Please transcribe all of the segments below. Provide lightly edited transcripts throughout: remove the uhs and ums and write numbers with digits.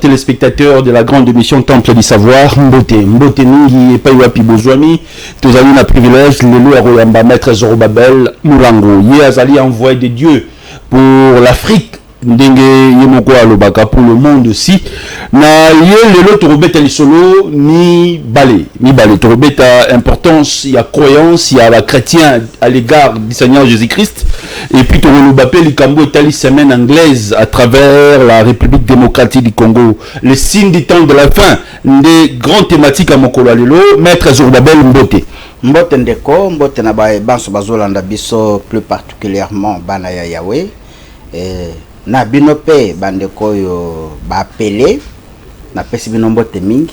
Téléspectateurs de la grande émission Temple du Savoir, Mbote Ningi et Paiwapi Bozwami, tous amis na privilège, le Royamba Maître Zorobabel Mourango, Azali envoyé de Dieu pour l'Afrique, Ndenge Yemoko Alobaka pour le monde aussi. Na ye le Torobeta Lisolo ni balé, Torobeta importance, il y a croyance, il y a la chrétien à l'égard du Seigneur Jésus-Christ. Et puis Torobapé Likambo Italie semaine anglaise à travers la République démocratique du Congo. Les signes du temps de la fin, des grandes thématiques à Mokolo Lelo, Maître Zorobabel Mbote. Mbote ndeko, Mbote na banso bazolanda biso plus particulièrement bana ya Yahweh. Na binope bandeko yo ba appeler na pesi bino mbote mingi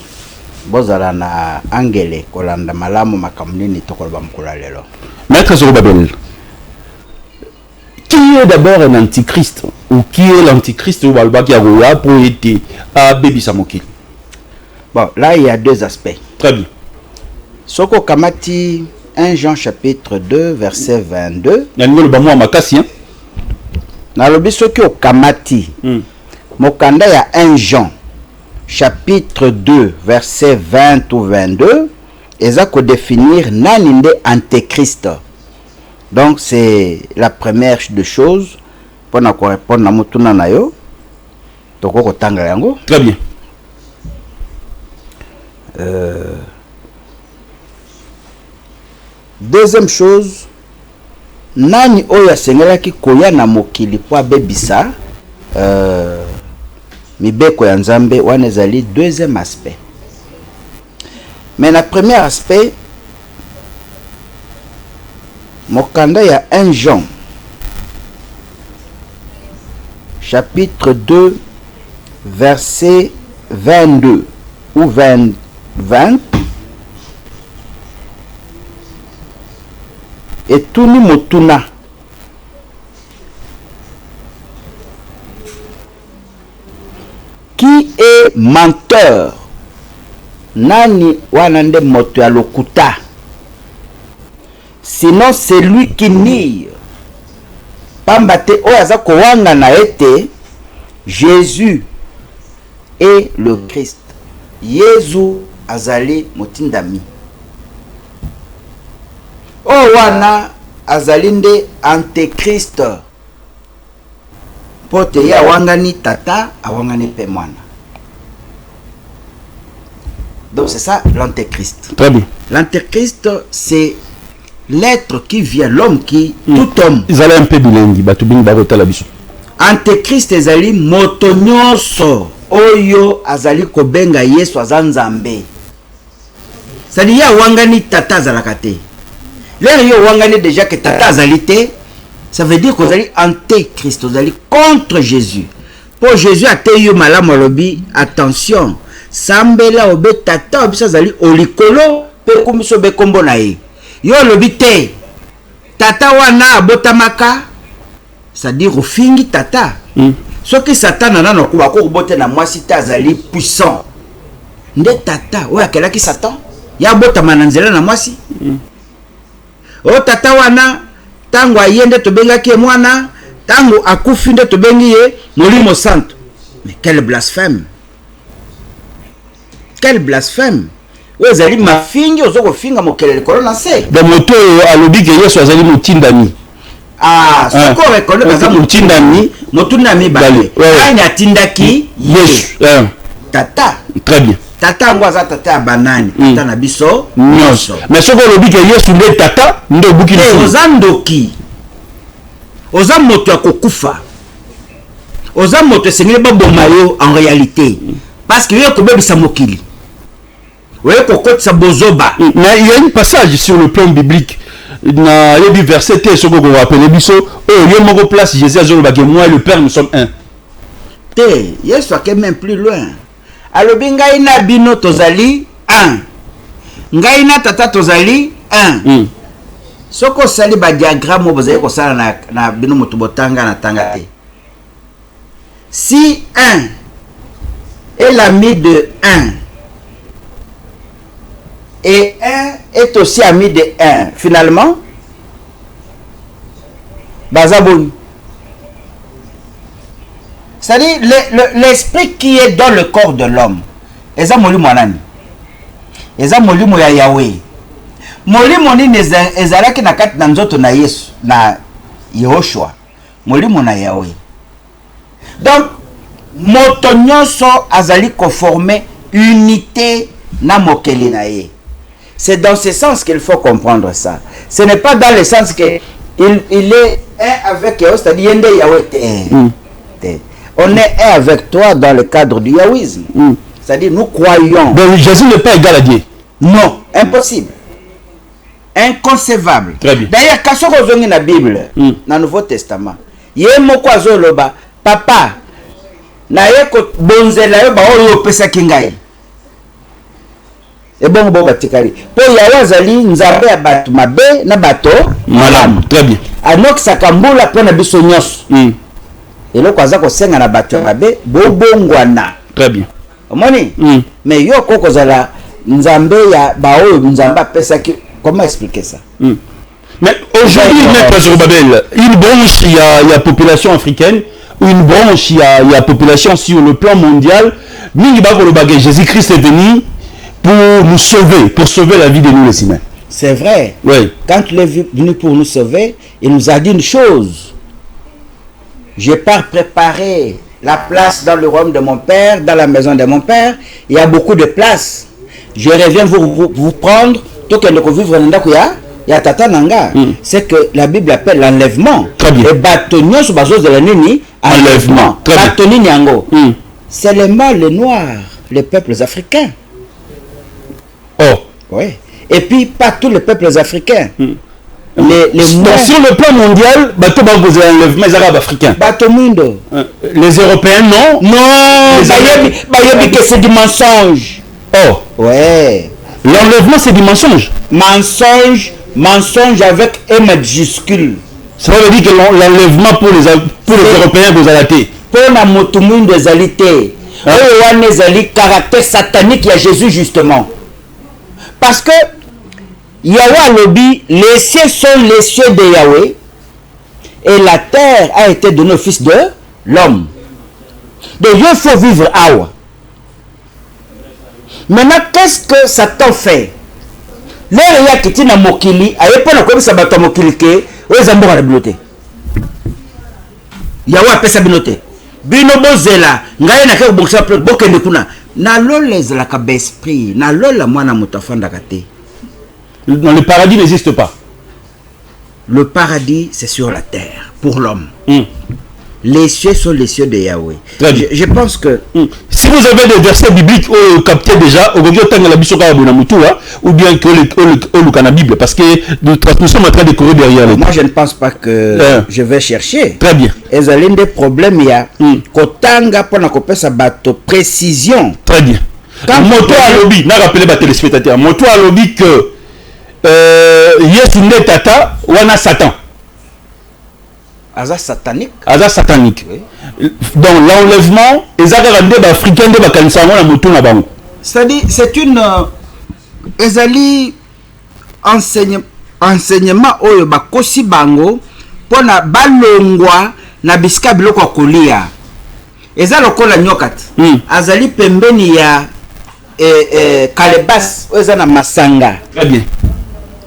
bozala na angele kolanda malamu makamnini tokoloba mukula lelo. Maître Zorobabel, qui est d'abord un antichrist ou qui est l'antichrist ou balbaki aroya pour être à Bébi Samoki? Bon, là il y a deux aspects. Très bien. Soko kamati 1 Jean chapitre 2 verset 22. Yango le bamwa makasi hein. Na lobi soki okamati mokanda ya 1 Jean chapitre 2 verset 20 ou 22 eza ko définir nani nde antéchrist. Donc c'est la première des choses pour na répondre na mutuna na yo toko kotanga yango. Très bien. Deuxième chose, nani oya sengelaki koya na mokili po abebisa mibeko ya nzambe wana ezali deuxième aspect. Mais le premier aspect, mokanda ya 1 Jean chapitre 2 verset 22 ou 20 et tout ni motuna qui est menteur nani wanande moto ya lokuta sinon c'est lui qui nie pambate oyaza ko wanga na ete Jésus est le Christ. Yesu azali motindami. Wana azalinde antéchrist. Pote ya wangani tata, awangani pe mwana. Donc c'est ça l'antéchrist. Très bien. L'antéchrist c'est l'être qui vient, l'homme qui, tout homme. Ils allaient un peu bilingue, batubing barota la biso. Antéchrist ezali moto nyonso oyo azali kobenga Yesu azanzambe. C'est-à-dire ya wangani tata azalakate. Là, yo wangani déjà que tata azalité, ça veut dire qu'on est antéchrist, on est contre Jésus. Pour Jésus a été yo malamu lobi, attention, sambela obe tata obisa zali olikolo pe kumiso be kombo na ye. Yo lobi te. Tata wana abotamaka, c'est-à-dire ofingi tata. Ce qui Satan nana no kuba ko bote na mwasi ta zali puissant. Nde tata, oya kelaki Satan, ya botama na nzela na mwasi. O tata wana tango ayende tobengaki mwana tango akufi nde tobengi ye molimo santo. Mais quel blasphème! Quel blasphème! Ozali mafingi ozoko finga mokelele kolona se. Da moto alobi ke Yesu azali motindami. Ah, soko rekonde baza motindami, motundami bale. Ani atindaki Yesu. Tata. Très bien. Tata ngwaza tata banani, tata na biso nyonso. Mais soko lobi ke Yesu nde tata, nde buki ni. Ozandoki. Ozamoto akokufa. Ozamoto sengele baboma yo en réalité. Parce que yo kobebisa mokili. Ouais, kokotsa bozoba. Mais il y a un passage sur le plan biblique. Na yebi verset te soko ko rappeler biso, yo moko place Jésus azoloba ke moi et le Père nous sommes un. Te, Yesu ake même plus loin. Alobi ngai na bino tozali un. Ngai na tata tozali un. Soko sali ba diagramme bozali ko sala na bino moto botanga na tanga te. Si 1 est l'ami de 1 et 1 est aussi ami de 1, finalement bazaboni C'est-à-dire l'esprit qui est dans le corps de l'homme. Eza molimo nani? Eza molimo ya Yahweh. Molimo nini ezalaki na kati na nzoto na Yesu na Yehoshua. Molimo na Yahweh. Donc moto nyonso azali conformer unité na mokeli na ye. C'est dans ce sens qu'il faut comprendre ça. Ce n'est pas dans le sens que il est un avec Yahweh, c'est-à-dire yende Yahweh. On est un avec toi dans le cadre du Yahwisme. C'est-à-dire nous croyons. Donc Jésus n'est pas égal à Dieu. Non, impossible. Inconcevable. Très bien. D'ailleurs, quand on regarde la Bible, dans le Nouveau Testament, il y a un loba, papa, na yeko bonzela yo ba oyo pesa kingai. Et bon batikari. Pour Yahweh zali nzambe ya bato mabe na bato malamu. Très bien. Anok sakambula pona biso nyos. Et là kwaza ko senga na bato mabe bobongwana. Très bien. Omoni? Mais yo koko zala nzambe ya ba oyo nzamba pesa ki. Comment expliquer ça? Mais aujourd'hui, Maître Zorobabel, une branche, il y a la population africaine, ou une branche, il y a la population sur le plan mondial. Jésus-Christ est venu pour nous sauver, pour sauver la vie de nous les humains. C'est vrai. Oui. Quand il est venu pour nous sauver, il nous a dit une chose. Je pars préparer la place dans le royaume de mon Père, dans la maison de mon Père. Il y a beaucoup de places. Je reviens vous prendre. C'est que la Bible appelle l'enlèvement. Et bâtonnier sur base de la nini, enlèvement. C'est les mâles, les noirs, les peuples africains. Oh. Oui. Et puis pas tous les peuples africains. Donc, sur le plan mondial, l'enlèvement des Arabes africains. Les Européens, non. Non. Que c'est du mensonge. Oh. Ouais. L'enlèvement, c'est du mensonge. Mensonge avec un majuscule. Ça veut dire que l'enlèvement pour les Européens, vous allez. Pour la motumune des alités. Les caractère satanique, il y a Jésus justement. Parce que Yahweh lobby, les cieux sont les cieux de Yahweh. Et la terre a été donnée au fils de l'homme. Donc il faut vivre à. Maintenant, qu'est-ce que Satan fait? L'air ya kiti na mokili, aye pona ko bisa bato mokili ke, o zambo na bibliothèque. Yawa pesa binote. Bino bozela, ngaye na ke boksa bokende kuna. Na lolez la ka esprit, na lola mwana mutafanda kate. Dans le paradis n'existe pas. Le paradis c'est sur la terre pour l'homme. Les cieux sont les cieux de Yahweh. Je pense que... Si vous avez des versets bibliques captés déjà, ou bien que le Bible, parce que nous sommes en train de courir derrière les... Moi, je ne pense pas que je vais chercher. Très bien. Et l'un des problèmes, il y a Kotanga pour n'accompagner sa bateau précision. Très bien. Moto à lobby, n'a rappelé les téléspectateurs. Moto à lobby que Yesu Tata, wana Satan. Aza satanique. Aza satanique. Oui. Donc l'enlèvement, les africains de Bakansango na moto na bango. C'est-à-dire, c'est une ezali enseignement oyo bakosi bango pona balongwa na bisika biloko kolia. Eza lokola nyokati. Azali pembeni ya kalebas oyo na masanga. Très bien.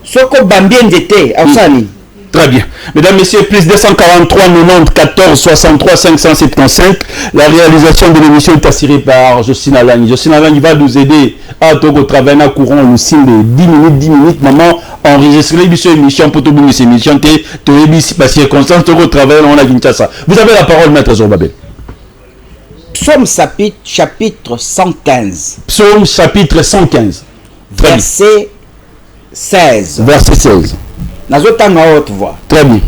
Soko bambie ndete afani. Très bien. Mesdames, Messieurs, plus 243 90 14 63 575. La réalisation de l'émission est assurée par Jocelyne Alain. Jocelyne Alain va nous aider à travailler à courant le signe de 10 minutes. Maman, enregistrer l'émission pour tout le monde. Émission parce que Constance travaille on a Kinshasa. Vous avez la parole, Maître Zorobabel. Psaume chapitre 115. Psaume chapitre 115. Verset 16. Verset 16. Très bien.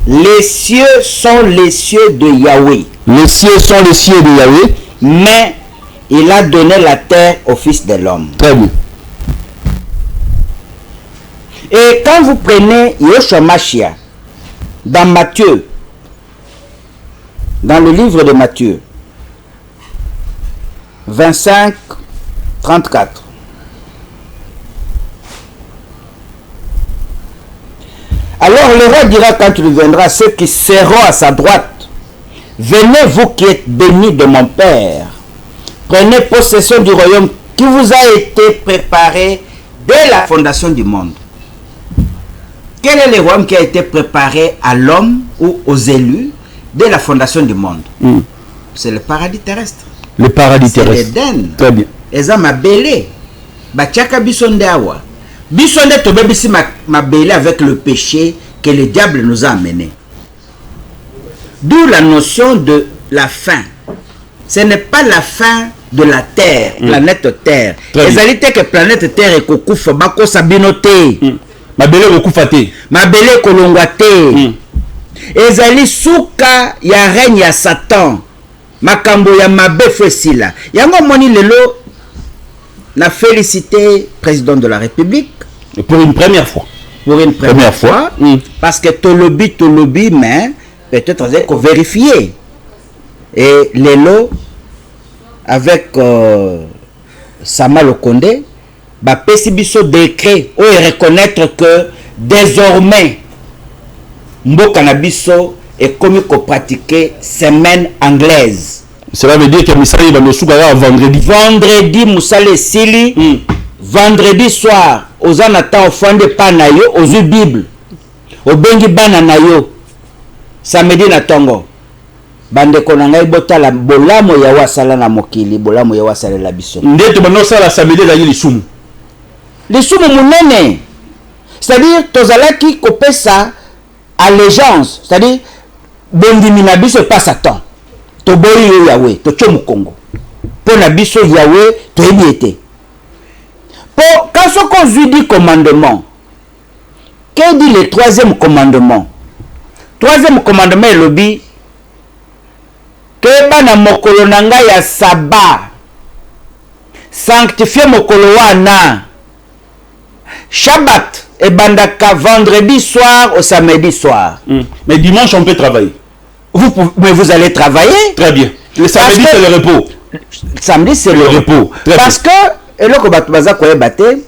Les cieux sont les cieux de Yahweh. Les cieux sont les cieux de Yahweh. Mais il a donné la terre au Fils de l'homme. Très bien. Et quand vous prenez Yoshua Machia dans Matthieu, dans le livre de Matthieu 25, 34. Alors le roi dira quand il viendra, ceux qui seront à sa droite, venez vous qui êtes bénis de mon Père, prenez possession du royaume qui vous a été préparé dès la fondation du monde. Quel est le royaume qui a été préparé à l'homme ou aux élus dès la fondation du monde? C'est le paradis terrestre. Le paradis terrestre. C'est l'Éden. Très bien. Eza mabele. Bachaka bisonde awa. Bisonde tobebisi mabele avec le péché que le diable nous a amené. D'où la notion de la fin. Ce n'est pas la fin de la Terre, planète Terre. Ezalité que planète Terre et kokufa bako sabinote. Mabele kokufa te. Mabele kolongwa te. Ezali suka ya règne ya Satan. Makambo ya mabe fwesila. Yango moni lelo na félicité président de la République. Et pour une première fois. Pour une première fois. Parce que tolobi, mais peut-être on va vérifier. Et lelo avec Sama Lokonde, pesi biso décret ou reconnaître que désormais mboka na biso est commis qu'on pratiquer semaine anglaise. Cela veut dire que Moussali va nous sougayer vendredi. Vendredi Moussali Sili. Vendredi soir aux anata ofande pa na yo aux Bible. Au bengi bana na yo. Samedi na tongo. Bande konanga botala bolamo ya wasala na mokili, bolamo ya wasala la biso. Ndeto bano sala samedi la yili sumu. Les sumu munene. C'est-à-dire tozalaki kopesa allégeance, c'est-à-dire bondimi na biso pas Satan. To boyi yo Yahweh, to chomu Congo. Po na biso Yahweh to ebiete. Po quand ce qu'on dit commandement. Qu'est dit le troisième commandement? Troisième commandement est lobby que bana mokolo nanga ya sabbat sanctifier mokolo wana Shabbat et bandaka vendredi soir au samedi soir. Mais dimanche on peut travailler. Mais vous allez travailler. Très bien. Le samedi c'est le repos. Samedi c'est le repos. Parce que et là ko batu baza ko ebate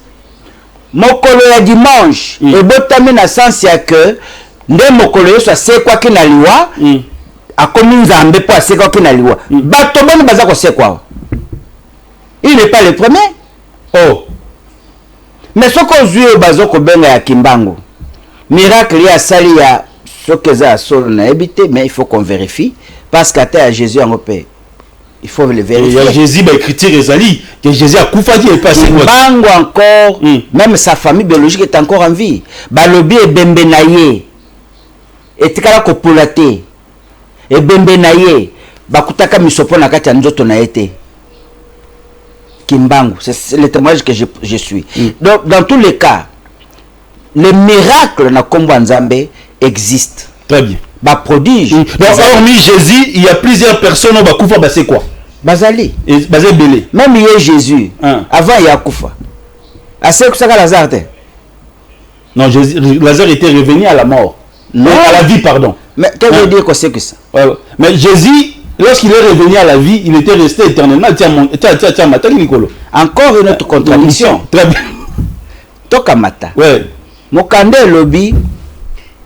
mokolo ya dimanche et botami na sens ya que nde mokolo yo c'est quoi ki na liwa a comme nzambe po c'est quoi ki na liwa bato boni baza ko c'est quoi. Il n'est pas le premier. Oh. Mais ce qu'on voit bazo ko benga ya kimbango miracle ya sali ya ce que ça solo na habité mais il faut qu'on vérifie parce qu'à Jésus en paix il faut le vérifier. Il y a Jésus va écrire Ezali que Jésus a koufaki et passé kimbango encore même sa famille biologique est encore en vie balobi e bembe na ye etikala ko polate e bembe na ye bakutaka misopo na kati ya nzoto na ete kimbango c'est le témoignage que je suis. Donc dans tous les cas les miracles na kombo nzambe existent. Très bien. Ba prodige. Donc hormis Jésus il y a plusieurs personnes au bakoufa bah c'est quoi bazali et bazé belé même hier Jésus avant il y a koufa assez que ça Lazare te non Jésus Lazare était revenu à la mort non à la vie pardon mais qu'est-ce que dire que c'est que ça mais Jésus lorsqu'il est revenu à la vie il était resté éternellement encore une autre contradiction. Très bien tokamata ouais mokande lobby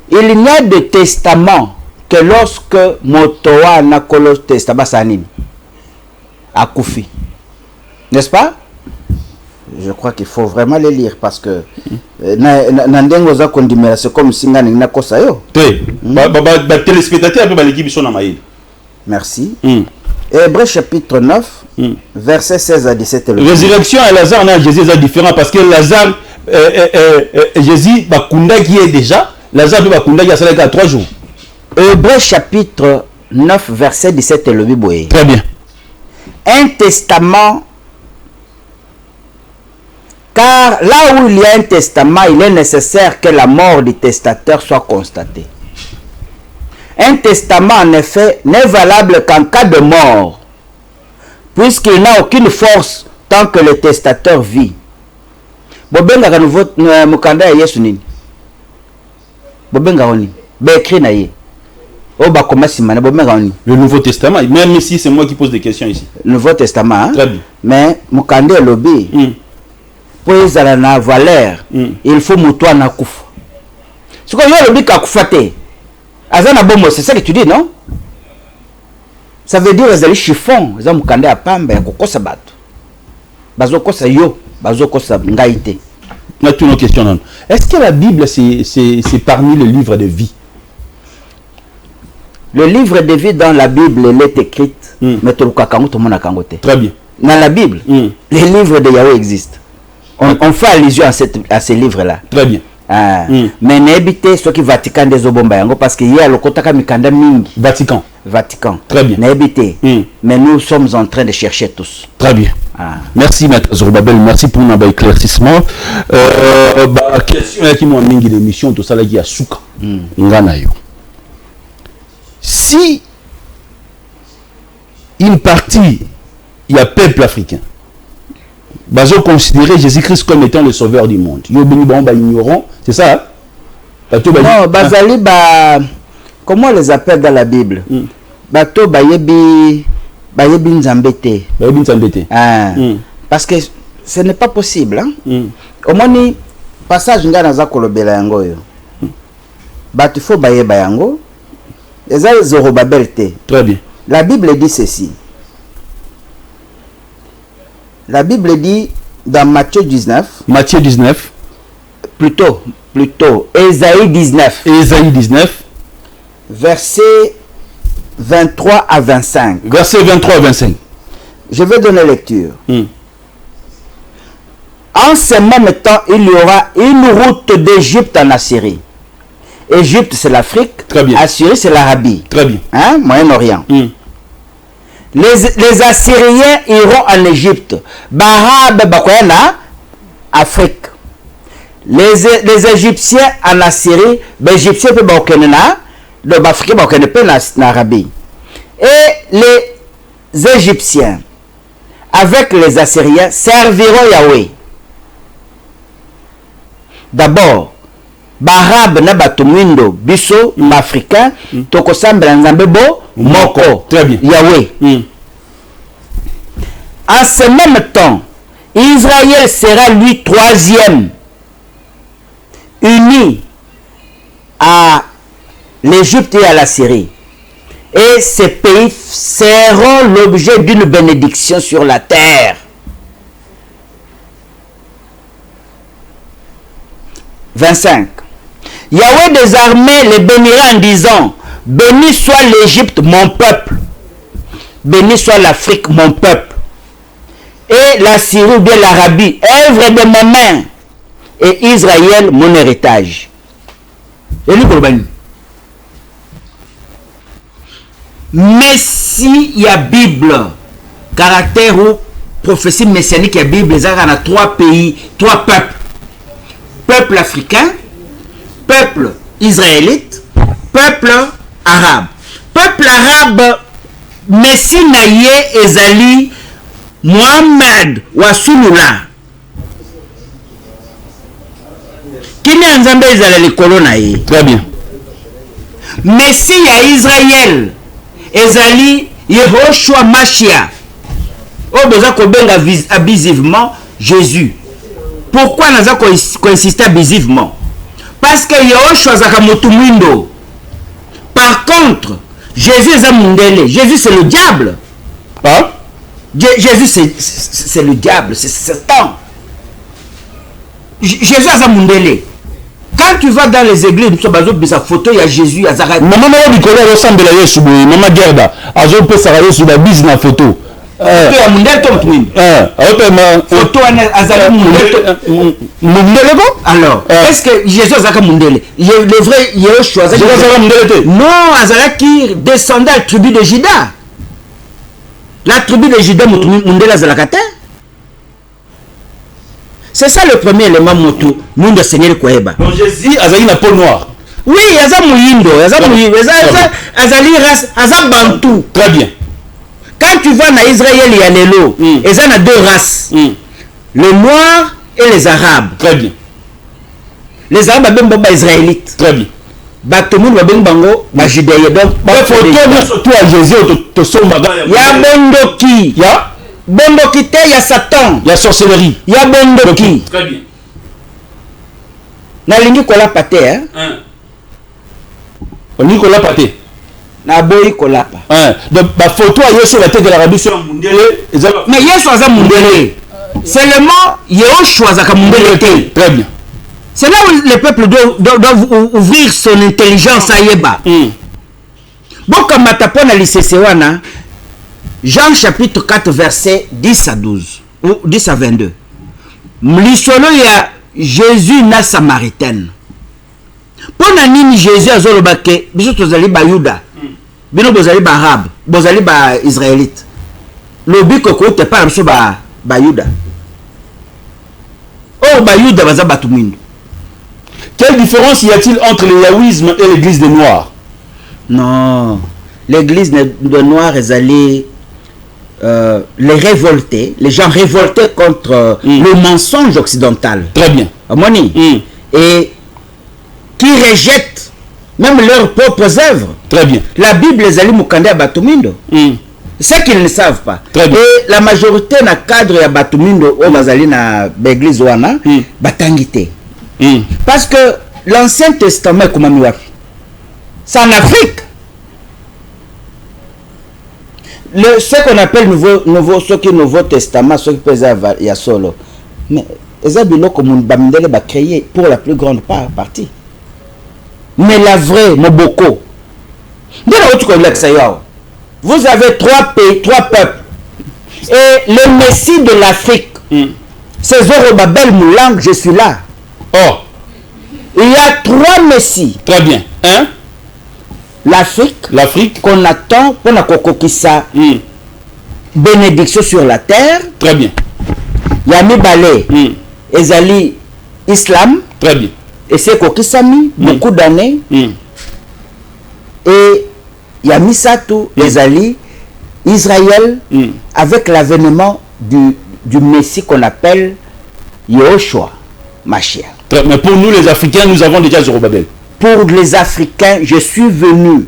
il n'y a de testament que lorsque motoa na kolo testament sanini akufi n'est-ce pas? Je crois qu'il faut vraiment les lire parce que nandengo za kondimela c'est comme singani na kosa yo ba téléspectateurs ba l'équipe sont na maïl. Merci. Hébreux chapitre 9 verset 16 à 17. Résurrection et Lazare na Jésus est différent parce que Lazare Jésus bakunda qui est déjà Lazare bakunda qui a cela à 3 jours. Hébreux chapitre 9 verset 17 le biboé. Très bien. Un testament, car là où il y a un testament, il est nécessaire que la mort du testateur soit constatée. Un testament, en effet, n'est valable qu'en cas de mort, puisqu'il n'a aucune force tant que le testateur vit. Bobenga ka nouveau mukanda ya Yesu nini? Bobenga oni. Ba écrit na ye. Le Nouveau Testament, même si c'est moi qui pose des questions ici. Le Nouveau Testament, hein? Très bien. Mais mukande lobby pour la valeur, il faut moutoua na kufa. Ce qu'on y a lobby ka kufate. Azana bomo, c'est ça que tu dis, non? Ça veut dire ezali chiffon eza mukanda ya pamba ya kokosa bato bazokosa yo bazokosa ngai te. On a toutes nos questions. Non. Est-ce que la Bible, c'est parmi les livres de vie? Le livre de vie dans la Bible, elle est écrite. Mais tout le monde a kangote. Très bien. Dans la Bible, les livres de Yahweh existent. On fait allusion à ces livres-là. Très bien. Mais n'habitez ceux qui Vatican des Obomba parce qu'il y a le Kotaka Mikanda Mingi. Vatican. Très bien. N'habitez. Mais nous sommes en train de chercher tous. Très bien. Merci Maître Zorobabel, merci pour notre éclaircissement. Question qui m'a mis l'émission, tout ça là qui a souka. Si une partie, il y a peuple africain, bazo considérer Jésus-Christ comme étant le sauveur du monde. Yo bini ba ignorant, c'est ça? Non, bazali ba comment on les appelle dans la Bible? Bato bayebi nzambete. Bayebi nzambete. Parce que ce n'est pas possible hein. Au moins passage ngana za kolobela yango yo. Bato faut bayeba yango. Eza Zorobabel te. Très bien. La Bible dit ceci. La Bible dit dans Matthieu 19. Matthieu 19. Plutôt. Ésaïe 19. Ésaïe 19. Verset 23 à 25. Verset 23 à 25. Je vais donner lecture. En ce même temps, il y aura une route d'Égypte en Assyrie. Égypte, c'est l'Afrique. Très bien. Assyrie, c'est l'Arabie. Très bien. Hein? Moyen-Orient. Les Assyriens iront en Égypte. Bahab Bakoyana, Afrique. Les Égyptiens en Assyrie, les Égyptiens peuvent Bakoyana, les Africains Bakoyana en Arabie. Et les Égyptiens, avec les Assyriens, serviront Yahweh. D'abord, Barab na batumwindo biso africain tokosambela nzambe bo moko. Très bien. Yahweh. En ce même temps, Israël sera lui troisième, uni à l'Égypte et à la Syrie. Et ces pays seront l'objet d'une bénédiction sur la terre. 25. Yahweh des armées les bénira en disant: béni soit l'Égypte, mon peuple. Béni soit l'Afrique, mon peuple. Et la Syrie ou bien l'Arabie, œuvre de mes mains. Et Israël, mon héritage. Mais si il y a Bible, caractère ou prophétie messianique, il y a Bible, il y a trois pays, trois peuples. Peuple africain, peuple israélite, peuple arabe. Peuple arabe, Messi Naye Ezali, Mohamed Wasulula. Qui n'est Nzambe Ezali Kolonaye? Très bien. Messi à Israël, Ezali Yehoshua Machia. Oh, besoin qu'on benga abusivement Jésus. Pourquoi nous avons insisté abusivement? Parce que Yehoshua Zakamotumwindo. Par contre, Jésus est un mundele. Jésus c'est le diable. Hein? Jésus c'est le diable, c'est Satan. Jésus est un mundele. Quand tu vas dans les églises, nous sommes sa photo, il y a Jésus, il y a Zara. Maman Nicolas ressemble à Yesu, maman Gerda. Azo peut s'arrêter sur la bise na photo. Photo ya mundele to mutwini. Photo azali mundele ko? Alors, est-ce que Jésus azaka mundele? Le vrai Yehoshua azaka mundele. Non, azala qui descendait à la tribu de Juda. La tribu de Juda mundele azalaka te. C'est ça le premier élément moto. Monde Seigneur Koeba. Donc Jésus azali na peau noire. Oui, azali muyindo, azali race, azali bantou. Très bien. Quand tu vas en Israël, il y a les lots. Ils ont deux races. Les Noirs et les Arabes. Très bien. Les Arabes, sont des Israélites. Très bien. Tout le monde est Judéen. Donc, surtout à Jésus, il y a Bondoki. Il y a Bondoki, il y a Satan. Il y a sorcellerie. Il y a Bondoki. Très bien. Na lingi kola pate, On dit qu'on l'a pâté. na boyi kolapa. Donc la photo a Yesu la tête de l'Arabie sur mundele. Mais Yesu aza mundele. Seulement Yehoshua azaka mundele te. Très bien. C'est là où le peuple doit ouvrir son intelligence à Yeba. Boka matapona lisesewana. Jean chapitre 4 verset 10 à 12 ou 10 à 22. L'isolo ya Jésus na Samaritaine. Pona nini Jésus azolobake biso tozali ba Yuda. Bino bozali ba Arab, bozali ba Israélite. Lobiko ko te pa biso ba Yuda. Oh ba Yuda baza batumindo. Quelle différence y a-t-il entre le yaouisme et l'église des Noirs? Non, l'église des Noirs est allée les révoltés, les gens révoltés contre le mensonge occidental. Très bien. Et qui rejettent même leurs propres œuvres. Très bien. La Bible les allie mukande à Batumindo. C'est qu'ils ne savent pas. Très bien. Et la majorité na cadre ya Batumindo au bazali na l'église wana batangité. Parce que l'Ancien Testament comment c'est en Afrique. Ce qu'on appelle nouveau testament, ce qui peut être ya solo. Mais ezabilo comme bamindele ba créé pour la plus grande partie. Mais la vraie Moboko. Vous avez trois pays, trois peuples. Et le Messie de l'Afrique, c'est Zorobabel Moulang, je suis là. Oh. Il y a trois Messies. Très bien. Hein? L'Afrique qu'on attend pour la kokokisa bénédiction sur la terre. Très bien. Yami Balé, Ezali Islam. Très bien. Et c'est kokisami beaucoup d'années. Et Yami Satou, Ezali Israël avec l'avènement du Messie qu'on appelle Yehoshua Mashiach. Mais pour nous les Africains, nous avons déjà Zorobabel. Pour les Africains, je suis venu.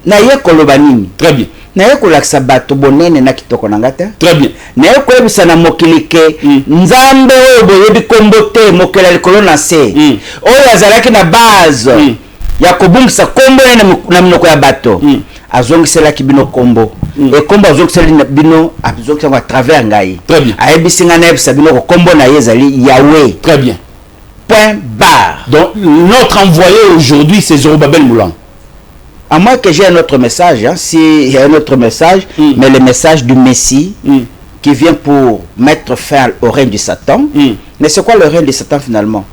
Naye kolobanini. Très bien. Naye kolaksa bato bonene na kitoko nangata. Très bien. Naye koyebisa na mokilike nzambe oyo boyebi kombo te mokela likolo na se. Oyo azalaki na base ya kobungisa kombo na minoko ya bato. Azongiselaki bino kombo. Et kombo azongiseli bino azongisela à travers ngai. Très bien. Ayebisinga na yebisa bino kombo na yezali Yahweh. Très bien. Point barre. Donc notre envoyé aujourd'hui c'est Zorobabel Moulang. À moins que j'ai un autre message, hein, s'il y a un autre message, mais le message du Messie qui vient pour mettre fin au règne du Satan. Mais c'est quoi le règne du Satan finalement?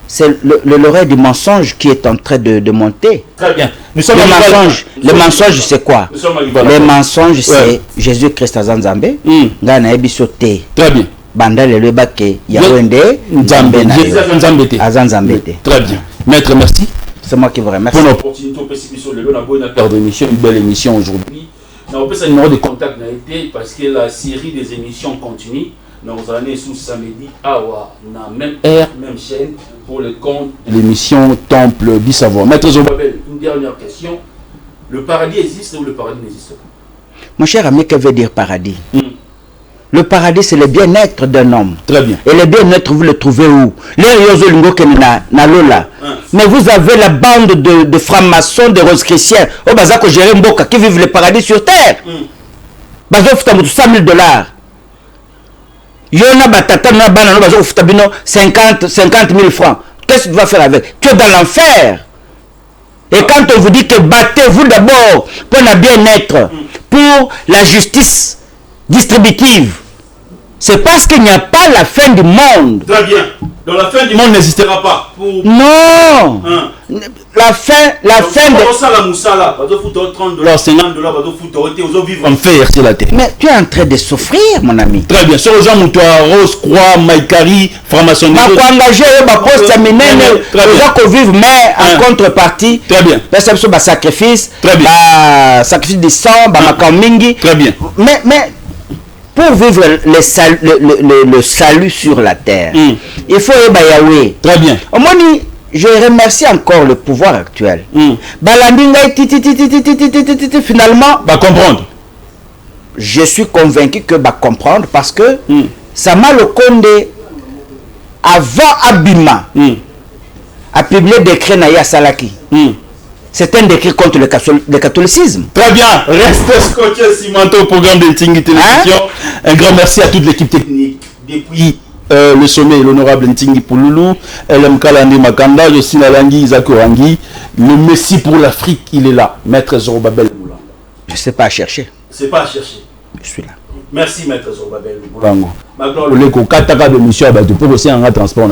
C'est le règne du mensonge qui est en train de monter. Très bien. Le mensonge c'est quoi? Le mensonge c'est Jésus-Christ Azanzambe. Ngana ebisote. Très bien. Banda le lebake Yahweh Nzambe na Azanzambe. Très bien. Maître, merci. C'est moi qui vous remercie. Pour l'opportunité, une belle émission aujourd'hui. Nous avons un numéro de contact parce que la série des émissions continue. Nous allons sous samedi à même heure, même chaîne pour le compte de l'émission Temple du Savoir. Maître Zorobabel, une dernière question. Le paradis existe ou le paradis n'existe pas? Mon cher ami, que veut dire paradis? Le paradis, c'est le bien-être d'un homme. Très bien. Et le bien-être, vous le trouvez où? Mais vous avez la bande de francs-maçons, de rose-chrétiens, au Bazako Mboka, qui vivent le paradis sur terre. Bazo futa 100 000 $. Yona batata na bana no bazo futa bino 50 000 francs. Qu'est-ce que tu vas faire avec? Tu es dans l'enfer. Et quand on vous dit que battez-vous d'abord pour le bien-être, pour la justice distributive, c'est parce qu'il n'y a pas la fin du monde. Très bien. Donc la fin du monde n'existera pas. Non. La fin de... Mais tu es en train de souffrir, mon ami. Très bien. Sur les gens, toi, Rose, Croix, Maïkari, franc-maçonnerie. Ma engagé, ma poste féminine, les gens qui vivent, mais en contrepartie. Très bien. Personne va sacrifice. Très bien. Sacrifice du sang, ma kamingi. Très bien. Mais pour vivre le salut sur la terre, il faut Yahweh. Très bien. Au moins, je remercie encore le pouvoir actuel. Finalement, va comprendre. Je suis convaincu que va comprendre parce que ça m'a le Konde avant Abima a publié des décrets Naya Salaki. C'est un décret contre le catholicisme. Très bien, restez scotché cimenté au programme de Ntingi Télévision. Un grand merci à toute l'équipe technique. Depuis le sommet, l'honorable Ntingi Pouloulou, LM Kalandi Makanda, Yossi Nalangi, Isaac Orangi. Le Messie pour l'Afrique, il est là. Maître Zorobabel Moulango. Je ne sais pas chercher. C'est pas à chercher. Je suis là. Merci, Maître Zorobabel Moulango. Maintenant, le Kotaka de Monsieur Abadou pour aussi un transport.